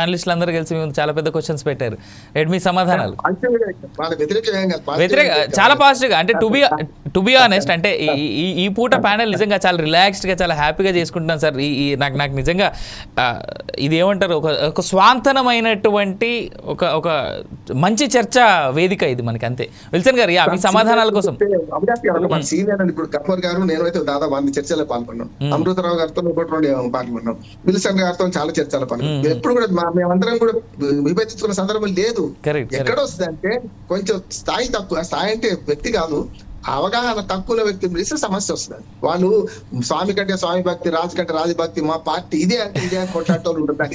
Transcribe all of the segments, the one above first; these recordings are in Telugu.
అనలిస్టులు అందరూ కలిసి మేము చాలా పెద్ద క్వశ్చన్స్ పెట్టారు. మీ సమాధానాలు వ్యతిరేక చాలా పాజిటివ్గా అంటే టు బి ఆనెస్ట్ అంటే ఈ పూట ప్యానెల్ నిజంగా చాలా రిలాక్స్డ్గా చాలా హ్యాపీగా చేసుకుంటున్నాను సార్. నాకు నిజంగా ఇది ఏమంటారు ఒక స్వాంతనమైనటువంటి ఒక మంచి చర్చ వేదిక ఇది మనకి. అంతే విల్సన్ గారు మీ సమాధానాల కోసం. ఇప్పుడు కపూర్ గారు నేనైతే దాదాపు 100 చర్చలో పాల్గొన్నాం. అమృతరావు గారితో పాల్గొన్నాం. విల్సన్ గారితో చాలా చర్చలో పాల్గొన్నాం. ఎప్పుడు కూడా మేమందరం కూడా విభజించుకున్న సందర్భం లేదు. ఎక్కడ వస్తుంది అంటే కొంచెం స్థాయి తక్కువ, స్థాయి అంటే వ్యక్తి కాదు, అవగాహన తక్కువ వ్యక్తి పిలిస్తే సమస్య వస్తుంది. వాళ్ళు స్వామి కంటే స్వామి భక్తి, రాజు కంటే రాజభక్తి, మా పార్టీ ఇదే అంటే ఇదే కొట్లాటోళ్ళు ఉంటారు.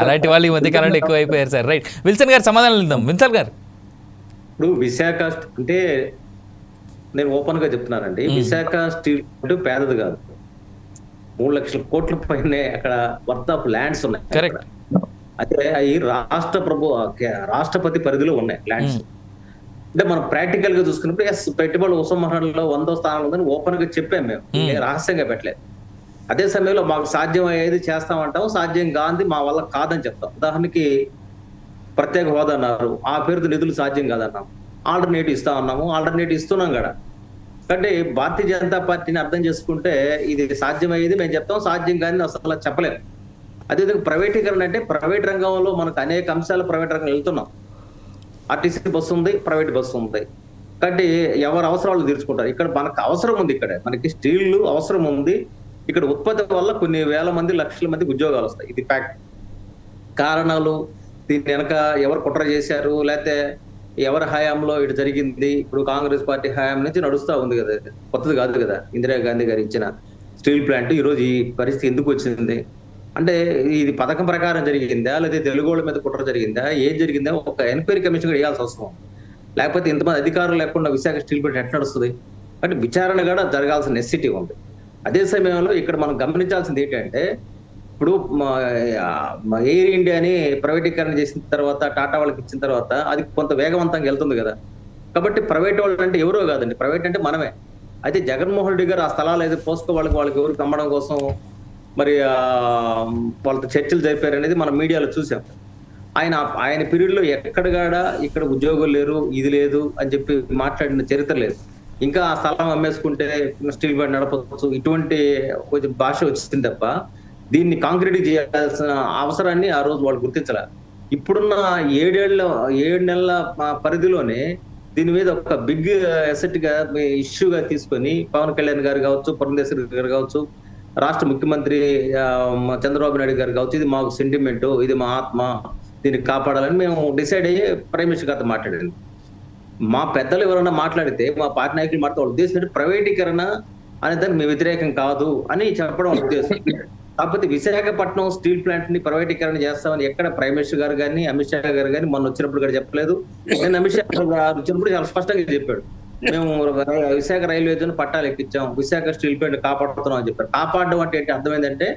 అలాంటి వాళ్ళు ఈ మధ్య కాలంలో ఎక్కువ అయిపోయారు సార్. రైట్, విల్సన్ గారు సమాధానం ఇద్దాం. విల్సన్ గారు, ఇప్పుడు విశాఖ అంటే నేను ఓపెన్ గా చెప్తున్నానండి, విశాఖ స్టీల్ అంటే పేదది కాదు, 3 లక్షల కోట్ల పైనే అక్కడ వర్త్ ఆఫ్ ల్యాండ్స్ ఉన్నాయి. అయితే అవి రాష్ట్రపతి పరిధిలో ఉన్నాయి ల్యాండ్స్. అంటే మనం ప్రాక్టికల్ గా చూసుకున్నప్పుడు పెట్టుబడుల ఉపసంహరణలో 100వ స్థానంలో ఉందని ఓపెన్ గా చెప్పాము మేము, రహస్యంగా పెట్టలేదు. అదే సమయంలో మాకు సాధ్యం అయ్యేది చేస్తామంటాం, సాధ్యం కాంది మా వల్ల కాదని చెప్తాం. ఉదాహరణకి ప్రత్యేక హోదా అన్నారు, ఆ పేరుతో నిధులు సాధ్యం కాదన్నాం. ఆల్టర్నేటివ్ ఇస్తా ఉన్నాము, ఆల్టర్నేటివ్ ఇస్తున్నాం కూడా. అంటే భారతీయ జనతా పార్టీని అర్థం చేసుకుంటే ఇది సాధ్యమయ్యేది మేము చెప్తాం, సాధ్యం కానీ అసలు చెప్పలేము. అదేవిధంగా ప్రైవేటీకరణ అంటే ప్రైవేట్ రంగంలో మనకు అనేక అంశాలు ప్రైవేట్ రంగం వెళ్తున్నాం. ఆర్టీసీ బస్సు ఉంది, ప్రైవేట్ బస్సు ఉంది, కాబట్టి ఎవరు అవసరాలు తీర్చుకుంటారు. ఇక్కడ మనకు అవసరం ఉంది, ఇక్కడ మనకి స్టీల్ అవసరం ఉంది. ఇక్కడ ఉత్పత్తి వల్ల కొన్ని వేల మంది, లక్షల మందికి ఉద్యోగాలు వస్తాయి. ఇది ఫ్యాక్ట్. కారణాలు దీని వెనక ఎవరు కుట్ర చేశారు, లేకపోతే ఎవరి హయాంలో ఇటు జరిగింది, ఇప్పుడు కాంగ్రెస్ పార్టీ హయాం నుంచి నడుస్తూ ఉంది కదా, కొత్తది కాదు కదా. ఇందిరాగాంధీ గారు ఇచ్చిన స్టీల్ ప్లాంట్ ఈరోజు ఈ పరిస్థితి ఎందుకు వచ్చింది అంటే ఇది పథకం ప్రకారం జరిగిందా, లేదా తెలుగు వాళ్ళ మీద కుట్ర జరిగిందా, ఏం జరిగిందా ఒక ఎంక్వైరీ కమిషన్ కూడా వేయాల్సి వస్తుంది. లేకపోతే ఇంతమంది అధికారులు లేకుండా విశాఖ స్టీల్ ప్లాంట్ ఎట్లా నడుస్తుంది అంటే విచారణ కూడా జరగాల్సిన నెసిటీ ఉంది. అదే సమయంలో ఇక్కడ మనం గమనించాల్సింది ఏంటంటే, ఇప్పుడు ఎయిర్ ఇండియాని ప్రైవేటీకరణ చేసిన తర్వాత, టాటా వాళ్ళకి ఇచ్చిన తర్వాత అది కొంత వేగవంతంగా వెళ్తుంది కదా. కాబట్టి ప్రైవేట్ వాళ్ళు అంటే ఎవరో కాదండి, ప్రైవేట్ అంటే మనమే. అయితే జగన్మోహన్ రెడ్డి గారు ఆ స్థలాలు అయితే పోస్కో వాళ్ళకి ఎవరికి అమ్మడం కోసం మరి వాళ్ళతో చర్చలు జరిపారు అనేది మనం మీడియాలో చూసాం. ఆయన పీరియడ్ లో ఎక్కడగాడా ఇక్కడ ఉద్యోగులు లేరు, ఇది లేదు అని చెప్పి మాట్లాడిన చరిత్ర లేదు. ఇంకా ఆ స్థలం అమ్మేసుకుంటే స్టీల్ ప్లాంట్ నడపవచ్చు, ఇటువంటి కొంచెం భాష వచ్చింది తప్ప దీన్ని కాంక్రీట్ చేయాల్సిన అవసరాన్ని ఆ రోజు వాళ్ళు గుర్తించాల. ఇప్పుడున్న 7 నెలల పరిధిలోనే దీని మీద ఒక బిగ్ అసెట్ గా ఇష్యూగా తీసుకొని పవన్ కళ్యాణ్ గారు కావచ్చు, పురంధేశ్వరి గారు కావచ్చు, రాష్ట్ర ముఖ్యమంత్రి చంద్రబాబు నాయుడు గారు కావచ్చు, ఇది మాకు సెంటిమెంట్, ఇది మా ఆత్మ, దీన్ని కాపాడాలని మేము డిసైడ్ అయ్యి ప్రైమ్ మినిస్టర్ గారితో మాట్లాడింది. మా పెద్దలు ఎవరైనా మాట్లాడితే, మా పార్టీ నాయకులు మాట్లాడితే వాళ్ళ ఉద్దేశం ప్రైవేటీకరణ అనే దానికి మేము వ్యతిరేకం కాదు అని చెప్పడం ఉద్దేశం. కాకపోతే విశాఖపట్నం స్టీల్ ప్లాంట్ ని ప్రైవేటీకరణ చేస్తామని ఎక్కడ ప్రైమ్ మినిస్టర్ గారు కానీ, అమిత్ షా గారు కానీ మొన్న వచ్చినప్పుడు కూడా చెప్పలేదు. నేను అమిత్ షా గారు వచ్చినప్పుడు చాలా స్పష్టంగా చెప్పాడు, మేము విశాఖ రైల్వే జోన్ పట్టాలు ఎక్కించాం, విశాఖ స్టీల్ ప్లాంట్ కాపాడుతున్నాం అని చెప్పారు. కాపాడడం అంటే ఏంటి అర్థమైందంటే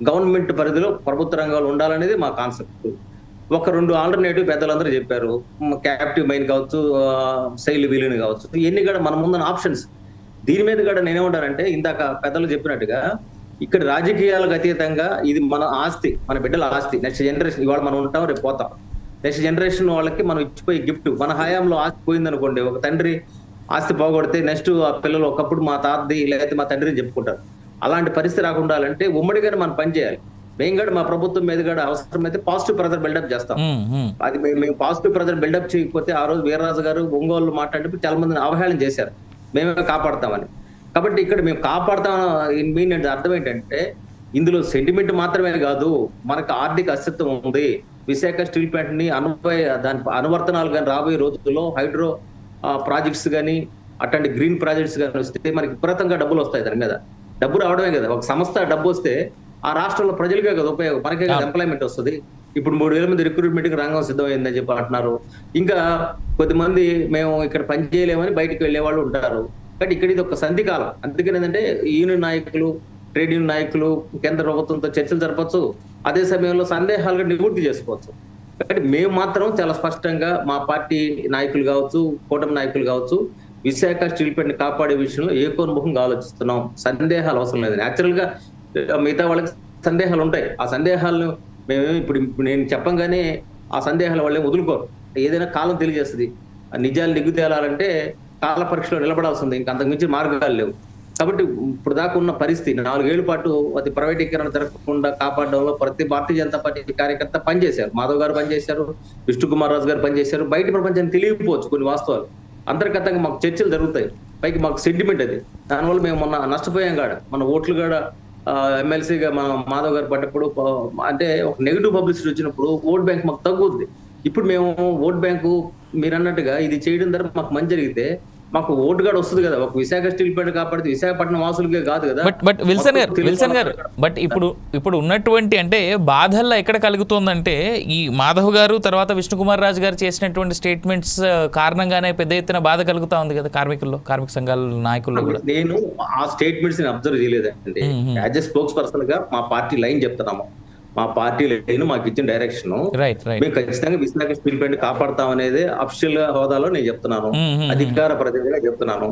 గవర్నమెంట్ పరిధిలో ప్రభుత్వ రంగాలు ఉండాలనేది మా కాన్సెప్ట్. 1-2 ఆల్టర్నేటివ్ పెద్దలందరూ చెప్పారు, క్యాప్టివ్ మైన్ కావచ్చు, శైలి విలీనం కావచ్చు, ఇవన్నీ కూడా మన ముందున్న ఆప్షన్స్. దీని మీద కూడా నేనేమంటానంటే, ఇందాక పెద్దలు చెప్పినట్టుగా ఇక్కడ రాజకీయాలకు అతీతంగా ఇది మన ఆస్తి, మన బిడ్డల ఆస్తి. నెక్స్ట్ జనరేషన్, ఇవాళ మనం ఉంటాం, రేపు పోతాం. నెక్స్ట్ జనరేషన్ వాళ్ళకి మనం ఇచ్చిపోయి గిఫ్ట్. మన హయాంలో ఆస్తి పోయిందనుకోండి, ఒక తండ్రి ఆస్తి పోగొడితే నెక్స్ట్ ఆ పిల్లలు ఒకప్పుడు మా తాతది లేకపోతే మా తండ్రిని చెప్పుకుంటారు. అలాంటి పరిస్థితి రాకుండా అంటే ఉమ్మడిగానే మనం పనిచేయాలి. మేము కూడా మా ప్రభుత్వం మీద కూడా అవసరమైతే పాజిటివ్ ప్రెజర్ బిల్డప్ చేస్తాం. అది మేము పాజిటివ్ ప్రెజర్ బిల్డప్ చేయకపోతే, ఆ రోజు వీర్రాజు గారు ఒంగోలు మాట్లాడినప్పుడు చాలా మందిని అవహేళన చేశారు, మేమే కాపాడతామని. కాబట్టి ఇక్కడ మేము కాపాడతాం మీన్ అంటే అర్థం ఏంటంటే, ఇందులో సెంటిమెంట్ మాత్రమే కాదు, మనకు ఆర్థిక అస్తిత్వం ఉంది. విశాఖ స్టీల్ ప్లాంట్ ని దాని అనువర్తనాలు కానీ రాబోయే రోజుల్లో హైడ్రో ప్రాజెక్ట్స్ కానీ, అట్లాంటి గ్రీన్ ప్రాజెక్ట్స్ కానీ వస్తే మనకి విపరీతంగా డబ్బులు వస్తాయి. దాని మీద డబ్బు రావడమే కదా, ఒక సంస్థ డబ్బు వస్తే ఆ రాష్ట్రంలో ప్రజలకే కదా ఉపయోగం, మనకే కదా ఎంప్లాయ్మెంట్ వస్తుంది. ఇప్పుడు 3,000 మంది రిక్రూట్మెంట్ కి రంగం సిద్ధమైందని చెప్పి అంటున్నారు. ఇంకా కొద్దిమంది మేము ఇక్కడ పని చేయలేమని బయటకు వెళ్లే వాళ్ళు ఉంటారు. కాబట్టి ఇక్కడ ఇది ఒక సంధి కాలం. అందుకని ఏంటంటే యూనియన్ నాయకులు, ట్రేడ్ యూనియన్ నాయకులు కేంద్ర ప్రభుత్వంతో చర్చలు జరపచ్చు, అదే సమయంలో సందేహాలుగా నివృత్తి చేసుకోవచ్చు. కాబట్టి మేము మాత్రం చాలా స్పష్టంగా మా పార్టీ నాయకులు కావచ్చు, కూటమి నాయకులు కావచ్చు, విశాఖ స్టీల్ ప్లాంట్ కాపాడే విషయంలో ఏకోన్ముఖంగా ఆలోచిస్తున్నాం. సందేహాలు అవసరం లేదు. న్యాచురల్ గా మిగతా వాళ్ళకి సందేహాలు ఉంటాయి. ఆ సందేహాలను మేమేమి ఇప్పుడు నేను చెప్పంగానే ఆ సందేహాలు వాళ్ళే వదులుకోరు. ఏదైనా కాలం తెలియజేస్తుంది. ఆ నిజాలు నిగ్గు తేలాలంటే కాల పరీక్షలో నిలబడాల్సింది. ఇంకా అంతకు మించి మార్గాలు లేవు. కాబట్టి ఇప్పుడు దాకా ఉన్న పరిస్థితి 4 ఏళ్ల పాటు అది ప్రైవేటీకరణ జరగకుండా కాపాడడంలో ప్రతి భారతీయ జనతా పార్టీ కార్యకర్త పనిచేశారు. మాధవ్ గారు పనిచేశారు, విష్ణు కుమార్ రాజు గారు పనిచేశారు. బయట ప్రపంచానికి తెలియకపోవచ్చు కొన్ని వాస్తవాలు. అంతర్గతంగా మాకు చర్చలు జరుగుతాయి. పైకి మాకు సెంటిమెంట్ అది. దానివల్ల మేము మొన్న నష్టపోయాం కాడ, మన ఓట్లు కూడా ఎమ్మెల్సీగా మన మాధవ్ గారు పడ్డప్పుడు అంటే ఒక నెగిటివ్ పబ్లిసిటీ వచ్చినప్పుడు ఓట్ బ్యాంక్ మాకు తగ్గుద్ది. ఇప్పుడు మేము ఓట్ బ్యాంకు మీరు అన్నట్టుగా ఇది చేయడం ద్వారా మాకు మంచి జరిగితే మాకు ఓటు కూడా వస్తుంది కదా. ఒక విశాఖ స్టీల్ ప్లాంట్ కాపాడితే విశాఖపట్నం వాసులకే కాదు కదా. బట్ విల్సన్ గారు బట్ ఇప్పుడు ఉన్నటువంటి అంటే బాధల్లో ఎక్కడ కలుగుతుందంటే ఈ మాధవ్ గారు తర్వాత విష్ణుకుమార్ రాజు గారు చేసినటువంటి స్టేట్మెంట్స్ కారణంగానే పెద్ద ఎత్తున బాధ కలుగుతా ఉంది కదా కార్మికుల్లో, కార్మిక సంఘాల నాయకుల్లో కూడా. నేను ఆ స్టేట్మెంట్స్ అబ్జర్వ్ చేయలేదండి. యాజ్ ఎ స్పోక్స్ పర్సన్ గా మా పార్టీ లైన్ చెప్తున్నాము. మా పార్టీ లైన్ మాకు ఇచ్చిన డైరెక్షన్ మేము ఖచ్చితంగా విశాఖ స్టీల్ ప్లాంట్ కాపాడతాం అనేది అఫీషియల్ హోదాలో నేను చెప్తున్నాను, అధికార ప్రతినిధిగా చెప్తున్నాను.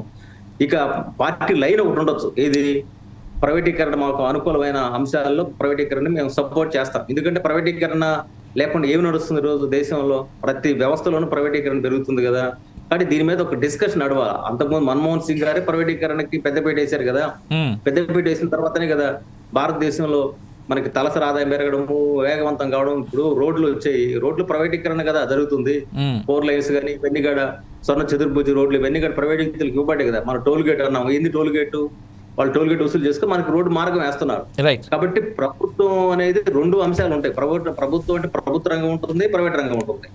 ఇక పార్టీ లైన్ ఒకటి ఉండొచ్చు, ఏది ప్రైవేటీకరణ మాకు అనుకూలమైన అంశాల్లో ప్రైవేటీకరణ మేము సపోర్ట్ చేస్తాం. ఎందుకంటే ప్రైవేటీకరణ లేకుండా ఏమి నడుస్తుంది రోజు దేశంలో, ప్రతి వ్యవస్థలోనూ ప్రైవేటీకరణ పెరుగుతుంది కదా. కానీ దీని మీద ఒక డిస్కషన్ నడవాలి. అంతకుముందు మన్మోహన్ సింగ్ గారే ప్రైవేటీకరణకి పెద్దపీట వేశారు కదా. పెద్దపీట వేసిన తర్వాతనే కదా భారతదేశంలో మనకి తలసరి ఆదాయం పెరగడము, వేగవంతం కావడం. ఇప్పుడు రోడ్లు వచ్చాయి, రోడ్లు ప్రైవేటీకరణ కదా జరుగుతుంది. 4 లైన్స్ కానీ ఇవన్నీ కూడా స్వర్ణ చతుర్భుజి రోడ్లు ఇవన్నీ కూడా ప్రైవేట్ వ్యక్తులకు ఇవ్వబడ్డాయి కదా. మన టోల్ గేట్ అన్నాం, ఏంది టోల్ గేట్, వాళ్ళు టోల్ గేట్ వసూలు చేసుకుని మనకి రోడ్డు మార్గం వేస్తున్నారు. కాబట్టి ప్రభుత్వం అనేది 2 అంశాలు ఉంటాయి. ప్రభుత్వం అంటే ప్రభుత్వ రంగం ఉంటుంది, ప్రైవేట్ రంగం ఉంటుంది.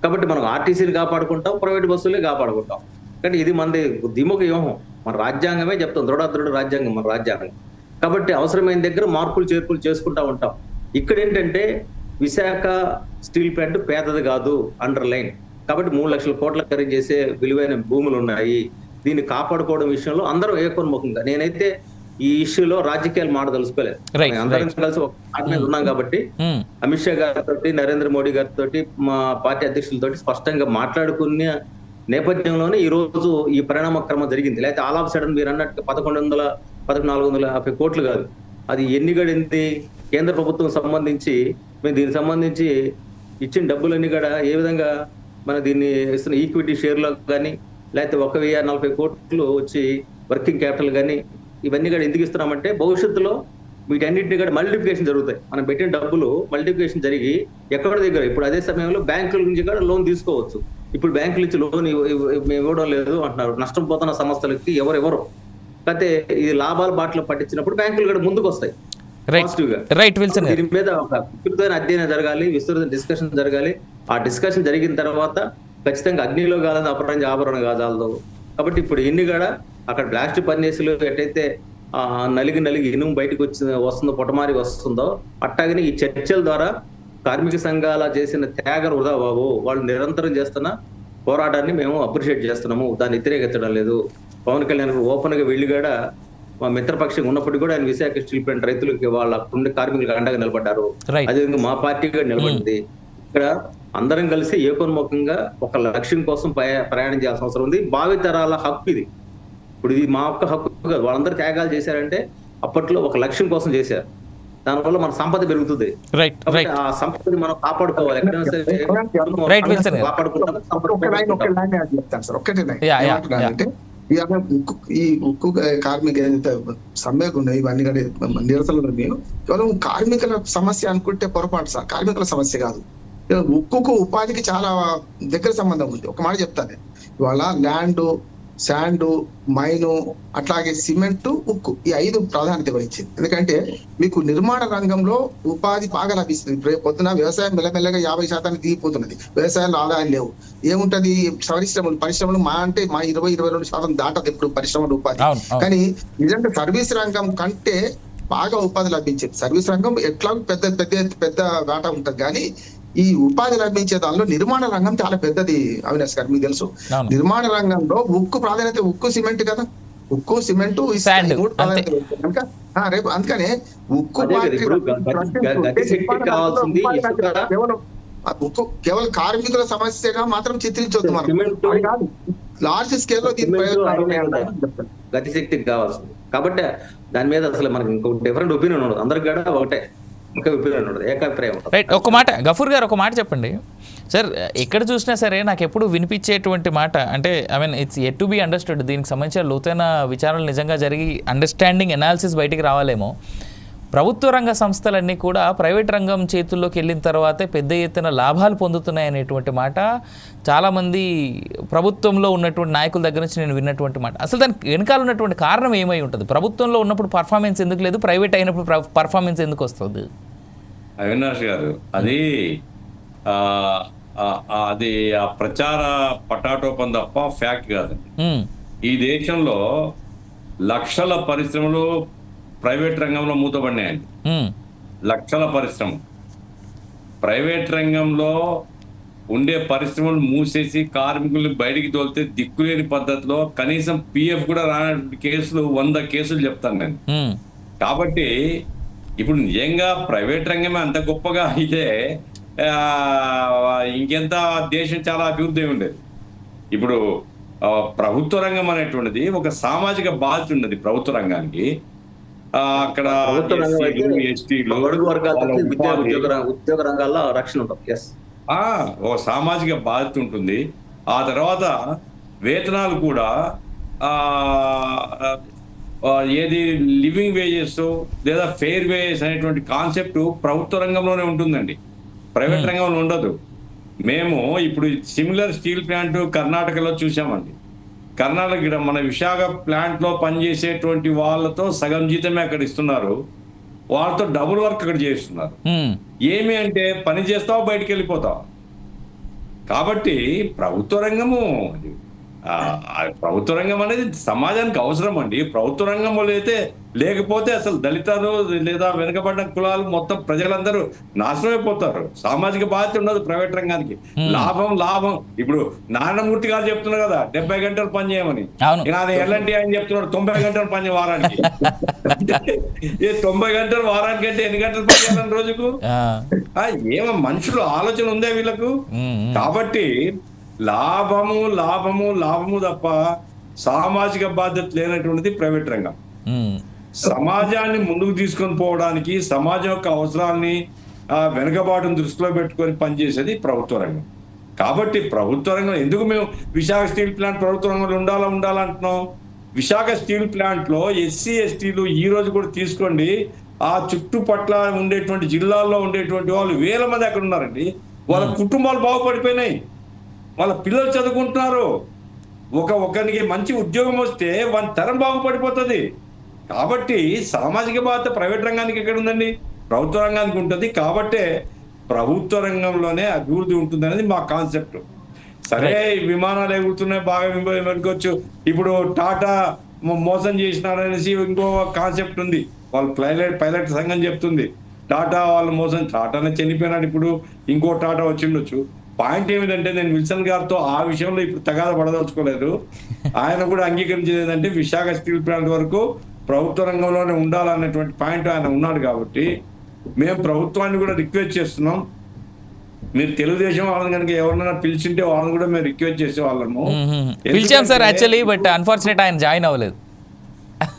కాబట్టి మనం ఆర్టీసీని కాపాడుకుంటాం, ప్రైవేట్ బస్సులే కాపాడుకుంటాం. కానీ ఇది మనది దిముఖ వ్యూహం. మన రాజ్యాంగమే చెప్తాం, దృఢ రాజ్యాంగం మన రాజ్యాంగం. కాబట్టి అవసరమైన దగ్గర మార్పులు చేర్పులు చేసుకుంటా ఉంటాం. ఇక్కడ ఏంటంటే విశాఖ స్టీల్ ప్లాంట్ పేదది కాదు, అండర్లైన్. కాబట్టి 3 లక్షల కోట్ల ఖరీదు చేసే విలువైన భూములు ఉన్నాయి. దీన్ని కాపాడుకోవడం విషయంలో అందరూ ఏకోన్ముఖంగా, నేనైతే ఈ ఇష్యూలో రాజకీయాలు మాడదలుచుకోలేదు. అందరం కలిసి ఒక పార్టీ మీద ఉన్నాం కాబట్టి అమిత్ షా గారితో, నరేంద్ర మోడీ గారితో, మా పార్టీ అధ్యక్షులతో స్పష్టంగా మాట్లాడుకునే నేపథ్యంలోనే ఈ రోజు ఈ పరిణామ క్రమం జరిగింది. లేకపోతే ఆల్ ఆఫ్ సడన్ మీరు అన్నట్టు 1,450 కోట్లు కాదు, అది ఎన్ని గడింది కేంద్ర ప్రభుత్వం సంబంధించి. మేము దీనికి సంబంధించి ఇచ్చిన డబ్బులన్నీ కూడా ఏ విధంగా మన దీన్ని ఇస్తున్న ఈక్విటీ షేర్లో కానీ, లేకపోతే 1,040 కోట్లు వచ్చి వర్కింగ్ క్యాపిటల్ కానీ, ఇవన్నీ కూడా ఎందుకు ఇస్తున్నామంటే భవిష్యత్తులో వీటన్నింటినీ కూడా మల్టిప్లికేషన్ జరుగుతాయి. మనం పెట్టిన డబ్బులు మల్టిప్లికేషన్ జరిగి ఎక్కడ దగ్గర, ఇప్పుడు అదే సమయంలో బ్యాంకుల నుంచి కూడా లోన్ తీసుకోవచ్చు. ఇప్పుడు బ్యాంకుల నుంచి లోన్ మేము ఇవ్వడం లేదు అంటున్నారు. నష్టం పోతున్న సంస్థలకి ఎవరు అయితే ఇది లాభాల బాటలో పట్టించినప్పుడు బ్యాంకులు కూడా ముందుకు వస్తాయి పాజిటివ్ గా. దీని మీద ఒక విస్తృతమైన అధ్యయనం జరగాలి, విస్తృత డిస్కషన్ జరగాలి. ఆ డిస్కషన్ జరిగిన తర్వాత ఖచ్చితంగా అగ్నిలో కాదని అపరంజ ఆభరణ కాదాలదు. కాబట్టి ఇప్పుడు ఎన్ని కూడా అక్కడ ప్లాస్టిక్ పనిచేసులు ఎట్టయితే నలిగి ఇనుము బయటకు వస్తుందో, పొటమారి వస్తుందో, అట్టాగని ఈ చర్చల ద్వారా కార్మిక సంఘాల చేసిన త్యాగం వృధా బాబు. వాళ్ళు నిరంతరం చేస్తున్న పోరాటాన్ని మేము అప్రిషియేట్ చేస్తున్నాము, దాన్ని వ్యతిరేకించడం లేదు. పవన్ కళ్యాణ్ ఓపెన్ గా వెళ్ళి కూడా మా మిత్రపక్షంగా ఉన్నప్పటికీ కూడా ఆయన విశాఖ స్టీల్ ప్లాంట్ రైతులకి వాళ్ళ అక్కడ కార్మికులకు అండగా నిలబడ్డారు. అదేవిధంగా మా పార్టీ కూడా నిలబడింది. ఇక్కడ అందరం కలిసి ఏకోన్ముఖంగా ఒక లక్ష్యం కోసం ప్రయాణం చేయాల్సిన అవసరం ఉంది. భావితరాల హక్కు ఇది. ఇప్పుడు ఇది మా ఒక్క హక్కు కాదు, వాళ్ళందరూ త్యాగాలు చేశారంటే అప్పట్లో ఒక లక్ష్యం కోసం చేశారు. దానివల్ల మన సంపద పెరుగుతుంది. ఆ సంపదని మనం కాపాడుకోవాలి. ఎక్కడైనా సరే కాపాడుకుంటాం. ఈ ఉక్కు కార్మిక ఏదైతే సమ్మెకు ఉన్నాయి, ఇవన్నీ నిరసనలు నేను కేవలం కార్మికుల సమస్య అనుకుంటే పొరపాటు సార్. కార్మికుల సమస్య కాదు, ఉక్కుకు ఉపాధికి చాలా దగ్గర సంబంధం ఉంది. ఒక మాట చెప్తాను, ఇవాళ ల్యాండ్, శాండ్, మైను, అట్లాగే సిమెంట్, ఉక్కు, ఈ 5 ప్రాధాన్యత వహించింది. ఎందుకంటే మీకు నిర్మాణ రంగంలో ఉపాధి బాగా లభిస్తుంది. పొద్దున వ్యవసాయం మెల్లమెల్లగా 50% దిగిపోతున్నది. వ్యవసాయంలో ఆదాయం లేవు. ఏముంటది, పరిశ్రమలు మా 20-22% దాటదు ఎప్పుడు పరిశ్రమలు ఉపాధి. కానీ నిజంగా సర్వీస్ రంగం కంటే బాగా ఉపాధి లభించింది. సర్వీస్ రంగం ఎట్లా పెద్ద వాటా ఉంటుంది, కానీ ఈ ఉపాధి లభించే దానిలో నిర్మాణ రంగం చాలా పెద్దది. అవినాష్ గారు మీకు తెలుసు, నిర్మాణ రంగంలో ఉక్కు ప్రాధాన్యత, ఉక్కు సిమెంట్ కదా, ఉక్కు సిమెంట్ 3 ప్రాధాన్యత కనుక రేపు అందుకనే ఉక్కు కేవలం కార్మికుల సమస్యగా మాత్రం చిత్రించవద్దు. మనం లార్జ్ స్కేల్ లో గతిశక్తికి కావాల్సింది. కాబట్టి దాని మీద అసలు మనకి ఇంకో డిఫరెంట్ ఒపీనియన్ ఉండదు. అందరికి కూడా ఒకటే ఏకాభిప్రాయం ఉంటుంది. రైట్, ఒక మాట గఫూర్ గారు ఒక మాట చెప్పండి సార్. ఎక్కడ చూసినా సరే నాకు ఎప్పుడు వినిపించేటువంటి మాట అంటే I mean it's at to be understood. దీనికి సంబంధించిన లోతైన విచారణలు నిజంగా జరిగి అండర్స్టాండింగ్ అనాలిసిస్ బయటికి రావాలేమో. ప్రభుత్వ రంగ సంస్థలన్నీ కూడా ప్రైవేట్ రంగం చేతుల్లోకి వెళ్ళిన తర్వాతే పెద్ద ఎత్తున లాభాలు పొందుతున్నాయి అనేటువంటి మాట చాలామంది ప్రభుత్వంలో ఉన్నటువంటి నాయకుల దగ్గర నుంచి నేను విన్నటువంటి మాట. అసలు దానికి వెనకాల ఉన్నటువంటి కారణం ఏమై ఉంటుంది? ప్రభుత్వంలో ఉన్నప్పుడు పర్ఫార్మెన్స్ ఎందుకు లేదు, ప్రైవేట్ అయినప్పుడు పర్ఫార్మెన్స్ ఎందుకు వస్తుంది? అవినాష్ గారు, అది అది ఆ ప్రచార పటాటోపం తప్ప ఫ్యాక్ట్ కాదండి. ఈ దేశంలో లక్షల పరిశ్రమలు ప్రైవేట్ రంగంలో మూతపడినాయండి. లక్షల పరిశ్రమలు ప్రైవేట్ రంగంలో ఉండే పరిశ్రమలు మూసేసి కార్మికుల్ని బయటికి తోలితే దిక్కులేని పద్ధతిలో కనీసం పిఎఫ్ కూడా రానటువంటి కేసులు 100 కేసులు చెప్తాను నేను. కాబట్టి ఇప్పుడు నిజంగా ప్రైవేట్ రంగమే అంత గొప్పగా అయితే ఇంకెంత దేశం చాలా అభివృద్ధి ఉండేది. ఇప్పుడు ప్రభుత్వ రంగం అనేటువంటిది ఒక సామాజిక బాధ్యత ఉన్నది ప్రభుత్వ రంగానికి. అక్కడ ఎస్టీలు ఉద్యోగ రంగాల్లో రక్షణ ఉంటుంది. ఒక సామాజిక బాధ్యత ఉంటుంది. ఆ తర్వాత వేతనాలు కూడా ఏది లివింగ్ వేజెస్ లేదా ఫెయిర్ వేజెస్ అనేటువంటి కాన్సెప్ట్ ప్రభుత్వ రంగంలోనే ఉంటుందండి, ప్రైవేట్ రంగంలో ఉండదు. మేము ఇప్పుడు సిమిలర్ స్టీల్ ప్లాంట్ కర్ణాటకలో చూసామండి. కర్ణాటక మన విశాఖ ప్లాంట్ లో పనిచేసేటువంటి వాళ్ళతో సగం జీతమే అక్కడ ఇస్తున్నారు, వాళ్ళతో డబుల్ వర్క్ అక్కడ చేస్తున్నారు. ఏమి అంటే పని చేస్తావు బయటికి వెళ్ళిపోతావు. కాబట్టి ప్రభుత్వ రంగము ప్రభుత్వ రంగం అనేది సమాజానికి అవసరం అండి. ప్రభుత్వ రంగంలో అయితే లేకపోతే అసలు దళితాలు లేదా వెనుకబడిన కులాలు మొత్తం ప్రజలందరూ నాశనం అయిపోతారు. సామాజిక బాధ్యత ఉండదు ప్రైవేట్ రంగానికి. లాభం ఇప్పుడు నారాయణమూర్తి గారు చెప్తున్నారు కదా 70 గంటలు పని చేయమని. ఎల్ఎన్టీ ఆయన చెప్తున్నాడు 90 గంటలు పని వారానికి. 90 గంటలు వారానికి అంటే ఎన్ని గంటలు పని చేయాలని రోజుకు? ఏమో మనుషులు ఆలోచన ఉందే వీళ్ళకు. కాబట్టి లాభము తప్ప సామాజిక బాధ్యత లేనటువంటిది ప్రైవేట్ రంగం. సమాజాన్ని ముందుకు తీసుకొని పోవడానికి, సమాజం యొక్క అవసరాన్ని వెనుకబాటును దృష్టిలో పెట్టుకొని పనిచేసేది ప్రభుత్వ రంగం. కాబట్టి ప్రభుత్వ రంగం ఎందుకు మేము విశాఖ స్టీల్ ప్లాంట్ ప్రభుత్వ రంగంలో ఉండాలంటున్నాం? విశాఖ స్టీల్ ప్లాంట్ లో ఎస్సీ ఎస్టీలు ఈ రోజు కూడా తీసుకోండి, ఆ చుట్టుపట్ల ఉండేటువంటి జిల్లాల్లో ఉండేటువంటి వాళ్ళు 1000 మంది అక్కడ ఉన్నారండి. వాళ్ళ కుటుంబాలు బాగుపడిపోయినాయి, వాళ్ళ పిల్లలు చదువుకుంటున్నారు. ఒకరికి మంచి ఉద్యోగం వస్తే వాళ్ళ తరం బాగుపడిపోతుంది. కాబట్టి సామాజిక బాధ్యత ప్రైవేట్ రంగానికి ఎక్కడ ఉందండి? ప్రభుత్వ రంగానికి ఉంటుంది. కాబట్టే ప్రభుత్వ రంగంలోనే అభివృద్ధి ఉంటుంది అనేది మా కాన్సెప్ట్. సరే, విమానాలు ఎగురుతున్నాయి, బాగా వెనుకోవచ్చు. ఇప్పుడు టాటా మోసం చేసినారనేసి ఇంకో కాన్సెప్ట్ ఉంది, వాళ్ళు పైలట్ సంఘం చెప్తుంది. టాటా వాళ్ళు మోసం, టాటానే చనిపోయినాడు, ఇప్పుడు ఇంకో టాటా వచ్చిండొచ్చు. పాయింట్ ఏమిటంటే నేను విల్సన్ గారితో ఆ విషయంలో ఇప్పుడు తగాద పడదలుచుకోలేదు. ఆయన కూడా అంగీకరించేది ఏంటంటే విశాఖ స్టీల్ ప్లాంట్ వరకు ప్రభుత్వ రంగంలోనే ఉండాలన్నటువంటి పాయింట్ ఆయన ఉన్నాడు. కాబట్టి మేము ప్రభుత్వాన్ని కూడా రిక్వెస్ట్ చేస్తున్నాం, మీరు తెలుగుదేశం వాళ్ళని కనుక ఎవరినైనా పిలిచింటే వాళ్ళని కూడా మేము రిక్వెస్ట్ చేసే వాళ్ళము. పిలిచాం సార్ యాక్చువల్లీ, బట్ అన్ఫార్చునేట్ ఆయన జాయిన్ అవ్వలేదు.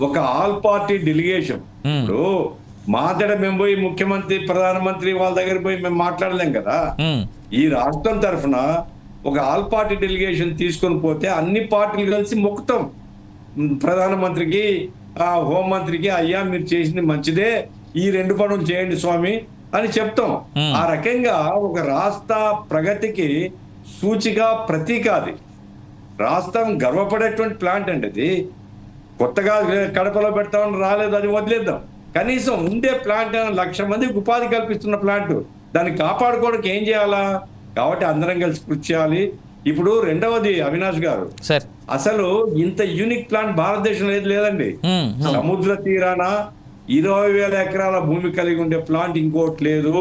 ఒక ఆల్ పార్టీ డెలిగేషన్, ఇప్పుడు మాట్లాడ మేము పోయి ముఖ్యమంత్రి ప్రధానమంత్రి వాళ్ళ దగ్గర పోయి మేము మాట్లాడలేం కదా. ఈ రాష్ట్రం తరఫున ఒక ఆల్ పార్టీ డెలిగేషన్ తీసుకొని పోతే అన్ని పార్టీలు కలిసి మొక్కుతాం ప్రధానమంత్రికి, హోంమంత్రికి, అయ్యా మీరు చేసింది మంచిదే, ఈ 2 పనులు చేయండి స్వామి అని చెప్తాం. ఆ రకంగా ఒక రాష్ట్ర ప్రగతికి సూచిక ప్రతీక అది. రాష్ట్రం గర్వపడేటువంటి ప్లాంట్ అండి అది. కొత్తగా కడపలో పెడతామని రాలేదు, అది వదిలేద్దాం. కనీసం ఉండే ప్లాంట్ 1,00,000 మందికి ఉపాధి కల్పిస్తున్న ప్లాంట్, దాన్ని కాపాడుకోవడానికి ఏం చేయాలా? కాబట్టి అందరం కలిసి కృషి చేయాలి. ఇప్పుడు రెండవది అవినాష్ గారు, అసలు ఇంత యూనిక్ ప్లాంట్ భారతదేశంలో ఏది లేదండి. సముద్ర తీరాన 20,000 ఎకరాల భూమి కలిగి ఉండే ప్లాంట్ ఇంకోటి లేదు.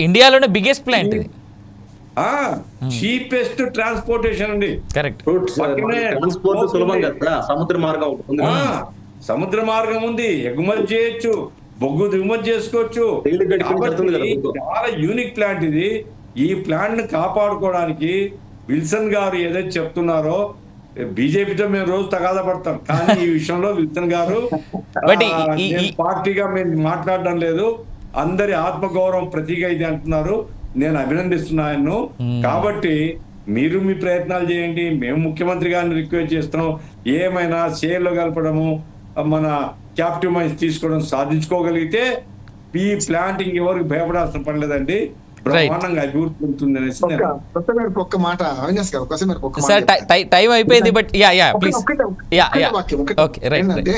ఇండియాలోనే బిగ్గెస్ట్ ప్లాంట్, చీపెస్ట్ ట్రాన్స్పోర్టేషన్ అండి. సముద్ర మార్గం ఉంది, ఎగుమతి చేయొచ్చు, బొగ్గు దిగుమతి చేసుకోవచ్చు. చాలా యూనిక్ ప్లాంట్ ఇది. ఈ ప్లాంట్ ని కాపాడుకోవడానికి విల్సన్ గారు ఏదైతే చెప్తున్నారో, బీజేపీతో మేము రోజు తగాదా పడతాం, కానీ ఈ విషయంలో విల్సన్ గారు పార్టీగా మేము మాట్లాడడం లేదు. అందరి ఆత్మగౌరవం ప్రతీక ఇది అంటున్నారు. నేను అభినందిస్తున్నాను. కాబట్టి మీరు మీ ప్రయత్నాలు చేయండి. మేము ముఖ్యమంత్రి గారిని రిక్వెస్ట్ చేస్తున్నాం, ఏమైనా షేర్లో కలపడము, మన క్యాపిటల్ మైన్స్ తీసుకోవడం సాధించుకోగలిగితే ఈ ప్లాంటింగ్ ఎవరికి భయపడాల్సిన పని లేదండి, బ్రహ్మాండంగా అభివృద్ధి ఉంటుంది అనేసి ఒక్క మాట అవినాష్ గారు, ఒకసారి ఒక్క మాట సార్ టైం అయిపోయింది, బట్ ప్లీజ్ ఏంటంటే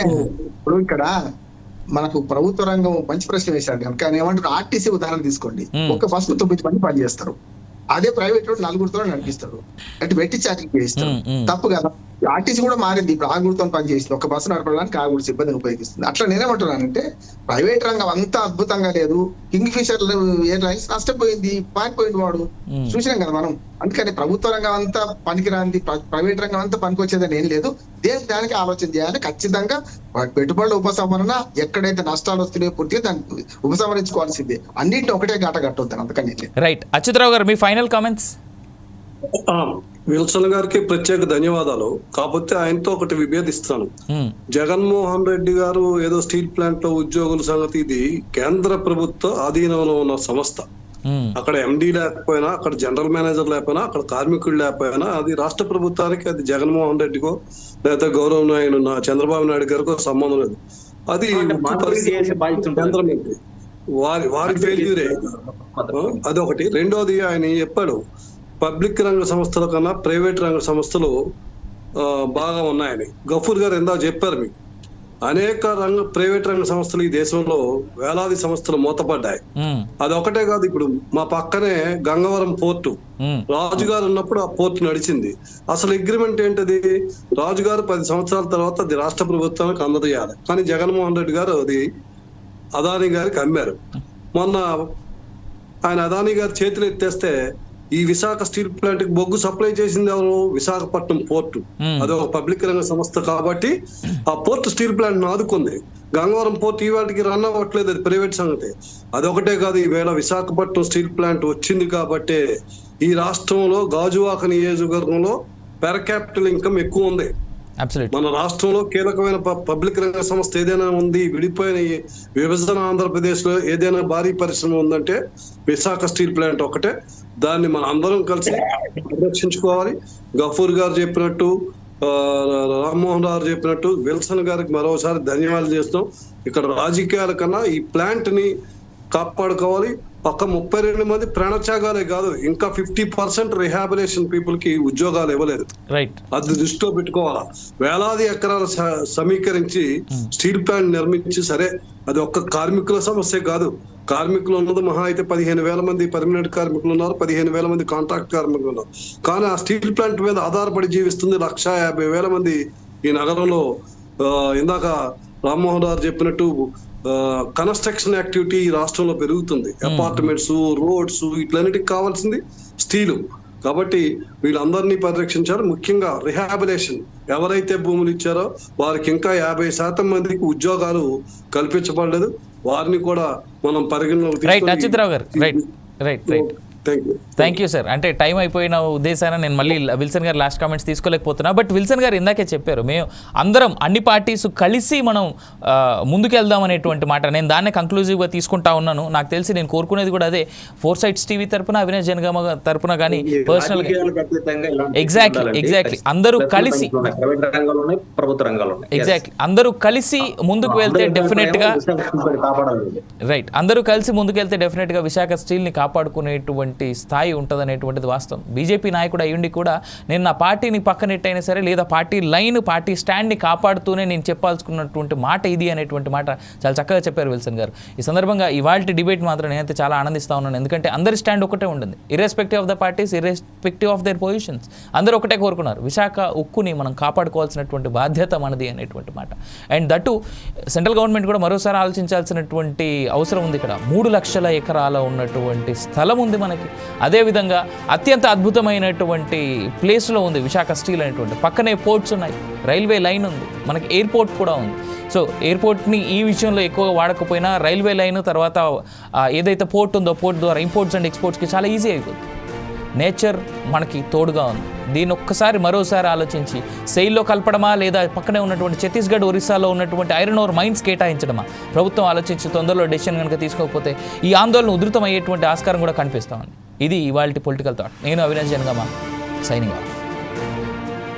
ఇప్పుడు ఇక్కడ మనకు ప్రభుత్వ రంగం మంచి ప్రశ్న వేశాడు కనుక ఏమంటారు, ఆర్టీసీ ఉదాహరణ తీసుకోండి. ఒక బస్ 9 మంది పని చేస్తారు, అదే ప్రైవేట్ రోడ్ 4 నడిపిస్తారు, అంటే వెట్టి చాకరీ చేయిస్తారు, తప్పు కదా. ఆర్టీసీ కూడా మారింది, ఇప్పుడు 6 పనిచేస్తుంది, ఒక బస్సు నడపడానికి 6 సిబ్బందిని ఉపయోగిస్తుంది. అట్లా నేనేమంటున్నానంటే ప్రైవేట్ రంగం అంతా అద్భుతంగా లేదు, కింగ్ ఫిషర్ ఎయిర్లైన్స్ నష్టపోయింది, పారిపోయింది వాడు, చూసినాం కదా మనం. అందుకని ప్రభుత్వ రంగం అంతా పనికిరాంది, ప్రైవేట్ రంగం అంతా పనికొచ్చేదని ఏం లేదు. దానికి ఆలోచన చేయాలి. ఖచ్చితంగా పెట్టుబడుల ఉపసంహరణ, ఎక్కడైతే నష్టాలు వస్తున్నాయో పూర్తిగా దాన్ని ఉపసంహరించుకోవాల్సిందే, అన్నింటినీ ఒకటే గాట కట్టొద్దాను. అందుకని రైట్. అచ్యుతరావు గారు, మీ ఫైనల్ కామెంట్స్. విల్సన్ గారికి ప్రత్యేక ధన్యవాదాలు. కాకపోతే ఆయనతో ఒకటి విభేదిస్తాను. జగన్మోహన్ రెడ్డి గారు ఏదో స్టీల్ ప్లాంట్ లో ఉద్యోగుల సంగతి, ఇది కేంద్ర ప్రభుత్వ ఆధీనంలో ఉన్న సంస్థ. అక్కడ ఎండి లేకపోయినా, అక్కడ జనరల్ మేనేజర్ లేకపోయినా, అక్కడ కార్మికులు లేకపోయినా, అది రాష్ట్ర ప్రభుత్వానికి, అది జగన్మోహన్ రెడ్డికో లేదా గౌరవనీయులు చంద్రబాబు నాయుడు గారికో సంబంధం లేదు. అది కేంద్ర మంత్రి వారి ఫెయిల్యూరే. అదొకటి. రెండోది, ఆయన చెప్పాడు పబ్లిక్ రంగ సంస్థల కన్నా ప్రైవేట్ రంగ సంస్థలు బాగా ఉన్నాయని. గఫూర్ గారు ఎందా చెప్పారు మీకు, అనేక ప్రైవేట్ రంగ సంస్థలు ఈ దేశంలో వేలాది సంస్థలు మూతపడ్డాయి. అదొకటే కాదు, ఇప్పుడు మా పక్కనే గంగవరం పోర్టు, రాజుగారు ఉన్నప్పుడు ఆ పోర్టు నడిచింది. అసలు అగ్రిమెంట్ ఏంటది, రాజుగారు 10 సంవత్సరాల తర్వాత అది రాష్ట్ర ప్రభుత్వానికి అందజేయాలి, కానీ జగన్మోహన్ రెడ్డి గారు అది అదానీ గారికి అమ్మారు. మొన్న ఆయన అదానీ గారి చేతులు ఎత్తేస్తే ఈ విశాఖ స్టీల్ ప్లాంట్ కి బొగ్గు సప్లై చేసింది ఎవరు, విశాఖపట్నం పోర్టు. అది ఒక పబ్లిక్ రంగ సంస్థ కాబట్టి ఆ పోర్టు స్టీల్ ప్లాంట్ ఆదుకుంది. గంగవరం పోర్టు ఈ వాటికి రన్ అవ్వట్లేదు, అది ప్రైవేట్ సంగతి. అదొకటే కాదు, ఈవేళ విశాఖపట్నం స్టీల్ ప్లాంట్ వచ్చింది కాబట్టి ఈ రాష్ట్రంలో గాజువాక నియోజకవర్గంలో పెర్ క్యాపిటల్ ఇన్కమ్ ఎక్కువ ఉంది. మన రాష్ట్రంలో కీలకమైన పబ్లిక్ రంగ సంస్థ ఏదైనా ఉంది, విడిపోయిన విభజన ఆంధ్రప్రదేశ్ లో ఏదైనా భారీ పరిశ్రమ ఉందంటే విశాఖ స్టీల్ ప్లాంట్ ఒకటే. దాన్ని మన అందరం కలిసి సంరక్షించుకోవాలి. గఫూర్ గారు చెప్పినట్టు, రామ్మోహన్ రావు చెప్పినట్టు, విల్సన్ గారికి మరోసారి ధన్యవాదాలు చేస్తాం. ఇక్కడ రాజకీయాల కన్నా ఈ ప్లాంట్ ని కాపాడుకోవాలి. పక్క 32 మంది ప్రాణత్యాగాలే కాదు, ఇంకా 50% రిహాబిలేషన్ పీపుల్ కి ఉద్యోగాలు ఇవ్వలేదు. అది దృష్టిలో పెట్టుకోవాలా. వేలాది ఎకరాలు సమీకరించి స్టీల్ ప్లాంట్ నిర్మించి, సరే అది ఒక్క కార్మికుల సమస్య కాదు, కార్మికులు ఉన్నది మహా అయితే 15,000 మంది పర్మనెంట్ కార్మికులు ఉన్నారు, 15,000 మంది కాంట్రాక్ట్ కార్మికులు ఉన్నారు. కానీ ఆ స్టీల్ ప్లాంట్ మీద ఆధారపడి జీవిస్తుంది 150,000 మంది ఈ నగరంలో. ఇందాక రామ్మోహన్ రావు చెప్పినట్టు కన్స్ట్రక్షన్ యాక్టివిటీ ఈ రాష్ట్రంలో పెరుగుతుంది. అపార్ట్మెంట్స్, రోడ్స్, ఇట్లన్నిటికి కావాల్సింది స్టీలు. కాబట్టి వీళ్ళందరినీ పరిరక్షించారు. ముఖ్యంగా రిహాబిలేషన్, ఎవరైతే భూములు ఇచ్చారో వారికి ఇంకా 50% మందికి ఉద్యోగాలు కల్పించబడలేదు. వారిని కూడా మనం పరిగణలోకి థ్యాంక్ యూ సార్. అంటే టైం అయిపోయిన ఉద్దేశాన్ని నేను మళ్ళీ విల్సన్ గారు లాస్ట్ కామెంట్స్ తీసుకోలేకపోతున్నా. బట్ విల్సన్ గారు ఇందాకే చెప్పారు, మేము అందరం అన్ని పార్టీస్ కలిసి మనం ముందుకెళ్దాం అనేటువంటి మాట. నేను దాన్నే కంక్లూజివ్గా తీసుకుంటా ఉన్నాను. నాకు తెలిసి నేను కోరుకునేది కూడా అదే, 4 Sides టీవీ తరపున, అవినాష్ జనగామ తరపున కానీ పర్సనల్గా ఎగ్జాక్ట్లీ అందరూ కలిసి అందరూ కలిసి ముందుకు వెళ్తే డెఫినెట్గా అందరూ కలిసి ముందుకెళ్తే డెఫినెట్గా విశాఖ స్టీల్ని కాపాడుకునేటువంటి స్థాయి ఉంటుంది అనేటువంటిది వాస్తవం. బీజేపీ నాయకుడు అయ్యుండి కూడా నేను నా పార్టీని పక్కనెట్టయినా సరే, లేదా పార్టీ లైన్, పార్టీ స్టాండ్ని కాపాడుతూనే నేను చెప్పాల్సుకున్నటువంటి మాట ఇది అనేటువంటి మాట చాలా చక్కగా చెప్పారు విల్సన్ గారు. ఈ సందర్భంగా ఇవాల్టి డిబేట్ మాత్రం నేనైతే చాలా ఆనందిస్తూ ఉన్నాను. ఎందుకంటే అందరి స్టాండ్ ఒకటే ఉంటుంది, irrespective of the parties, irrespective of their positions. అందరూ ఒకటే కోరుకున్నారు, విశాఖ ఉక్కుని మనం కాపాడుకోవాల్సినటువంటి బాధ్యత మనది అనేటువంటి మాట. అండ్ దట్టు సెంట్రల్ గవర్నమెంట్ కూడా మరోసారి ఆలోచించాల్సినటువంటి అవసరం ఉంది. ఇక్కడ 3 లక్షల ఎకరాల ఉన్నటువంటి స్థలం ఉంది మనకి. అదేవిధంగా అత్యంత అద్భుతమైనటువంటి ప్లేస్లో ఉంది విశాఖ స్టీల్ అనేటువంటి. పక్కనే పోర్ట్స్ ఉన్నాయి, రైల్వే లైన్ ఉంది, మనకి ఎయిర్పోర్ట్ కూడా ఉంది. సో ఎయిర్పోర్ట్ని ఈ విషయంలో ఎక్కువగా వాడకపోయినా రైల్వే లైన్ తర్వాత ఏదైతే పోర్ట్ ఉందో, పోర్ట్ ద్వారా ఇంపోర్ట్స్ అండ్ ఎక్స్పోర్ట్స్కి చాలా ఈజీ అయిపోతుంది. నేచర్ మనకి తోడుగా ఉంది. దీన్ని ఒక్కసారి మరోసారి ఆలోచించి సెయిల్లో కలపడమా లేదా పక్కనే ఉన్నటువంటి ఛత్తీస్గఢ్ ఒరిస్సాలో ఉన్నటువంటి ఐరన్ ఓర్ మైన్స్ కేటాయించడమా ప్రభుత్వం ఆలోచించి తొందరలో డెసిషన్ కనుక తీసుకోకపోతే ఈ ఆందోళన ఉధృతం అయ్యేటువంటి ఆస్కారం కూడా కనిపిస్తా ఉంది. ఇది ఇవాల్టి పొలిటికల్ థాట్. నేను అవినాష్ జనగామ, సైనింగ్ ఆఫ్.